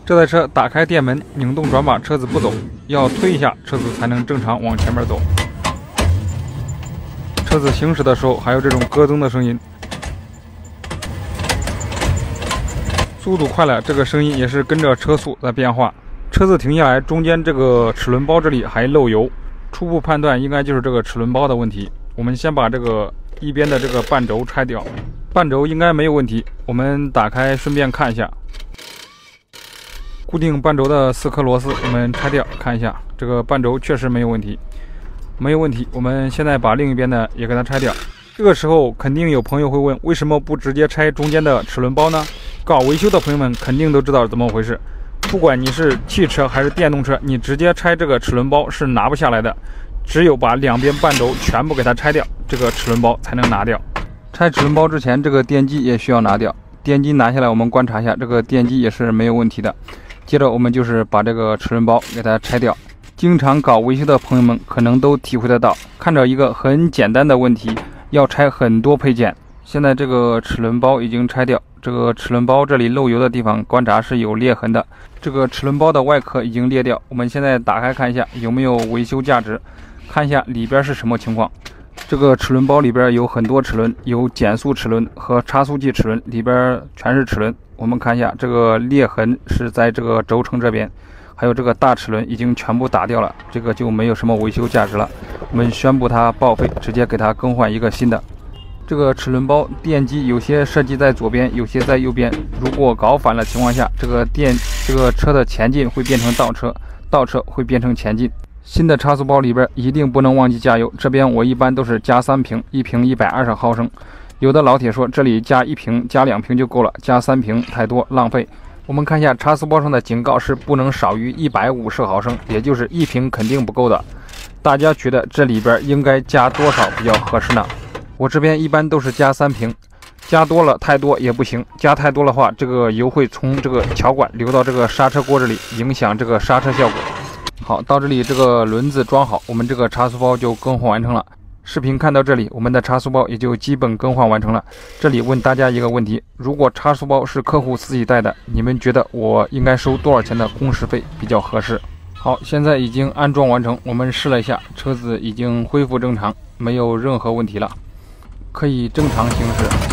这台车打开电门，拧动转把，车子不走，要推一下，车子才能正常往前面走。车子行驶的时候还有这种咯噔的声音，速度快了，这个声音也是跟着车速在变化。车子停下来，中间这个齿轮包这里还漏油，初步判断应该就是这个齿轮包的问题。我们先把这个一边的这个半轴拆掉，半轴应该没有问题。我们打开顺便看一下，固定半轴的4颗螺丝我们拆掉看一下，这个半轴确实没有问题，没有问题。我们现在把另一边的也给它拆掉。这个时候肯定有朋友会问，为什么不直接拆中间的齿轮包呢？搞维修的朋友们肯定都知道怎么回事。不管你是汽车还是电动车，你直接拆这个齿轮包是拿不下来的，只有把两边半轴全部给它拆掉，这个齿轮包才能拿掉。拆齿轮包之前，这个电机也需要拿掉。电机拿下来，我们观察一下，这个电机也是没有问题的。接着我们就是把这个齿轮包给它拆掉。经常搞维修的朋友们可能都体会得到，看着一个很简单的问题，要拆很多配件。现在这个齿轮包已经拆掉，这个齿轮包这里漏油的地方观察是有裂痕的，这个齿轮包的外壳已经裂掉。我们现在打开看一下有没有维修价值，看一下里边是什么情况。这个齿轮包里边有很多齿轮，有减速齿轮和差速器齿轮，里边全是齿轮。我们看一下，这个裂痕是在这个轴承这边，还有这个大齿轮已经全部打掉了，这个就没有什么维修价值了。我们宣布它报废，直接给它更换一个新的。这个齿轮包电机有些设计在左边，有些在右边。如果搞反了情况下，这个车的前进会变成倒车，倒车会变成前进。新的差速包里边一定不能忘记加油，这边我一般都是加3瓶，一瓶120毫升。有的老铁说这里加1瓶加2瓶就够了，加3瓶太多浪费。我们看一下差速包上的警告是不能少于150毫升，也就是1瓶肯定不够的。大家觉得这里边应该加多少比较合适呢？我这边一般都是加3瓶，加多了太多也不行，加太多的话，这个油会从这个桥管流到这个刹车锅这里，影响这个刹车效果。好，到这里这个轮子装好，我们这个差速包就更换完成了。视频看到这里，我们的差速包也就基本更换完成了。这里问大家一个问题，如果差速包是客户自己带的，你们觉得我应该收多少钱的工时费比较合适？好，现在已经安装完成，我们试了一下，车子已经恢复正常，没有任何问题了，可以正常行驶。